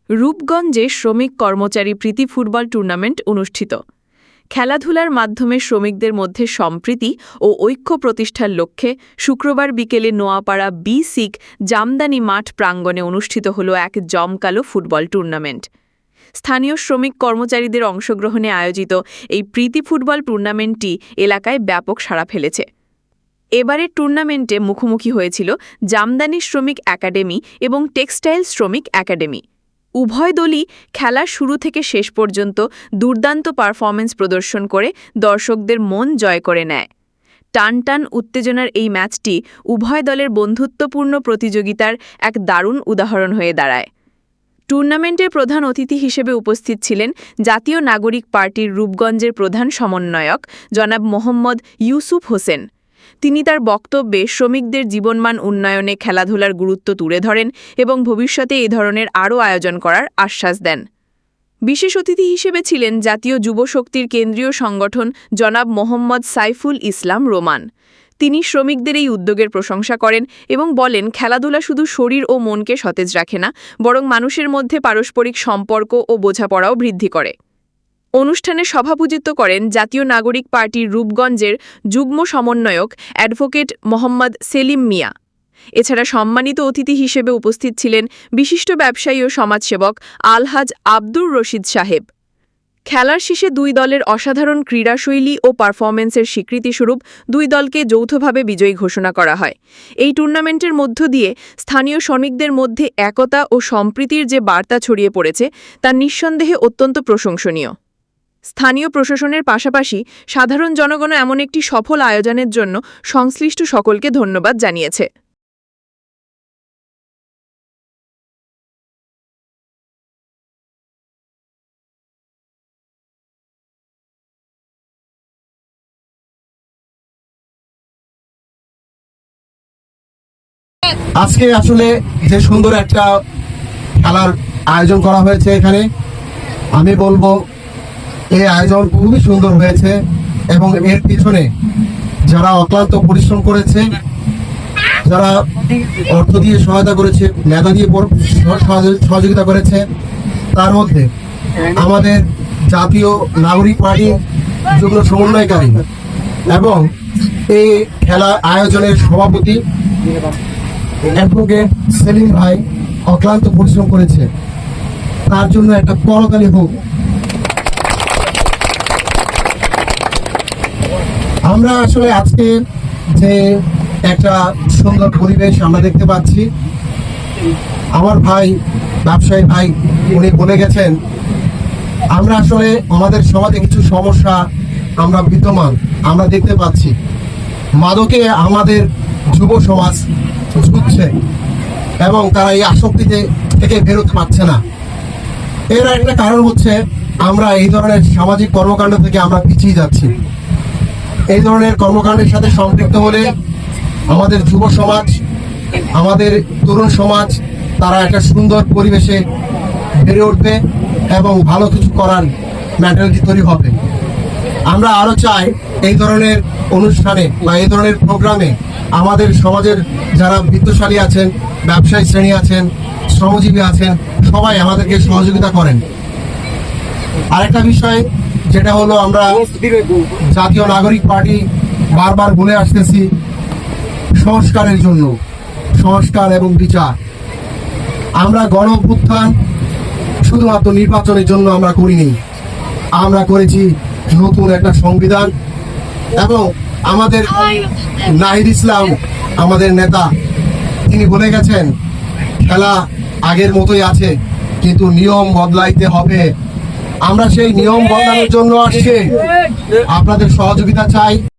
রূপগঞ্জে শ্রমিক কর্মচারী প্রীতি football tournament অনুষ্ঠিত। খেলাধুলার মাধ্যমে শ্রমিকদের মধ্যে সম্প্রীতি ও ঐক্য প্রতিষ্ঠার লক্ষ্যে শুক্রবার বিকেলে নোয়াপাড়া বি-6 জামদানি মাঠ প্রাঙ্গণে অনুষ্ঠিত হল এক জমকালো ফুটবল টুর্নামেন্ট। স্থানীয় শ্রমিক কর্মচারীদের অংশগ্রহণে আয়োজিত এই প্রীতি ফুটবল টুর্নামেন্টটি এলাকায় ব্যাপক সাড়া ফেলেছে। এবারের টুর্নামেন্টে মুখোমুখি হয়েছিল জামদানি শ্রমিক একাডেমি এবং টেক্সটাইল শ্রমিক একাডেমি। উভয় দলই খেলার শুরু থেকে শেষ পর্যন্ত দুর্দান্ত পারফরমেন্স প্রদর্শন করে দর্শকদের মন জয় করে নেয়। টানটান উত্তেজনার এই ম্যাচটি উভয় দলের বন্ধুত্বপূর্ণ প্রতিযোগিতার এক দারুণ উদাহরণ হয়ে দাঁড়ায়। টুর্নামেন্টের প্রধান অতিথি হিসেবে উপস্থিত ছিলেন জাতীয় নাগরিক পার্টির রূপগঞ্জের প্রধান সমন্বয়ক জনাব মোহাম্মদ ইউসুফ হোসেন। তিনি তার বক্তব্যে শ্রমিকদের জীবনমান উন্নয়নে খেলাধুলার গুরুত্ব তুলে ধরেন এবং ভবিষ্যতে এ ধরনের আরও আয়োজন করার আশ্বাস দেন। বিশেষ অতিথি হিসেবে ছিলেন জাতীয় যুব শক্তির কেন্দ্রীয় সংগঠন জনাব মোহাম্মদ সাইফুল ইসলাম রোমান। তিনি শ্রমিকদের এই উদ্যোগের প্রশংসা করেন এবং বলেন, খেলাধুলা শুধু শরীর ও মনকে সতেজ রাখে না, বরং মানুষের মধ্যে পারস্পরিক সম্পর্ক ও বোঝাপড়াও বৃদ্ধি করে। অনুষ্ঠানে সভাপতিত্ব করেন জাতীয় নাগরিক পার্টির রূপগঞ্জের যুগ্ম সমন্বয়ক অ্যাডভোকেট মোহাম্মদ সেলিম মিয়া। এছাড়া সম্মানিত অতিথি হিসেবে উপস্থিত ছিলেন বিশিষ্ট ব্যবসায়ী ও সমাজসেবক আলহাজ আব্দুর রশিদ সাহেব। খেলার শেষে দুই দলের অসাধারণ ক্রীড়াশৈলী ও পারফরমেন্সের স্বীকৃতিস্বরূপ দুই দলকে যৌথভাবে বিজয়ী ঘোষণা করা হয়। এই টুর্নামেন্টের মধ্য দিয়ে স্থানীয় শ্রমিকদের মধ্যে একতা ও সম্প্রীতির যে বার্তা ছড়িয়ে পড়েছে তা নিঃসন্দেহে অত্যন্ত প্রশংসনীয়। স্থানীয় প্রশাসনের পাশাপাশি সাধারণ জনগণও এমন একটি সফল আয়োজনের জন্য সংশ্লিষ্ট সকলকে ধন্যবাদ জানিয়েছে। আজকে আসলে যে সুন্দর একটা খেলার আয়োজন করা হয়েছে এখানে, আমি বলবো এই আয়োজন খুবই সুন্দর হয়েছে এবং এর পিছনে যারা অক্লান্ত পরিশ্রম করেছে, যারা অর্থ দিয়ে সহায়তা করেছে, মেধা দিয়ে সহযোগিতা করেছে, তার মধ্যে আমাদের জাতীয় নাগরিক পার্টির যুগ্ম সমন্বয়কারী এবং এই খেলা আয়োজনের সভাপতি অ্যাডভোকেট সেলিম ভাই অক্লান্ত পরিশ্রম করেছে। তার জন্য একটা করতালি হোক। আমরা আসলে আজকে যে একটা সুন্দর পরিবেশ আমরা দেখতে পাচ্ছি, আমার ভাই ব্যবসায়ী ভাই উনি বলে গেছেন, আমরা আসলে আমাদের সমাজে কিছু সমস্যা আমরা বিদ্যমান আমরা দেখতে পাচ্ছি। মাদকে আমাদের যুব সমাজ ঝুঁকছে এবং তারা এই আসক্তিতে থেকে বেরোতে পারছে না। এর একটা কারণ হচ্ছে আমরা এই ধরনের সামাজিক কর্মকাণ্ড থেকে আমরা পিছিয়ে যাচ্ছি। এই ধরনের কর্মকাণ্ডের সাথে সম্পৃক্ত হলে আমাদের যুব সমাজ, আমাদের তরুণ সমাজ তারা একটা সুন্দর পরিবেশে বেড়ে উঠবে এবং ভালো কিছু করার মেন্টালিটি তৈরি হবে। আমরা আরও চাই এই ধরনের অনুষ্ঠানে বা এই ধরনের প্রোগ্রামে আমাদের সমাজের যারা বিত্তশালী আছেন, ব্যবসায়ী শ্রেণী আছেন, শ্রমজীবী আছেন, সবাই আমাদেরকে সহযোগিতা করেন। আরেকটা বিষয় যেটা হলো, আমরা জাতীয় নাগরিক পার্টি বারবার বলে আসতেছি সংস্কারের জন্য, সংস্কার এবং বিচার। আমরা গণ অভ্যুত্থান শুধুমাত্র নির্বাচনের জন্য আমরা করিনি, আমরা করেছি নতুন একটা সংবিধান। এবং আমাদের নাহিদ ইসলাম আমাদের নেতা, তিনি বলে গেছেন খেলা আগের মতোই আছে কিন্তু নিয়ম বদলাইতে হবে। আমরা সেই নিয়ম বদলানোর জন্য আসছি, আপনাদের সহযোগিতা চাই।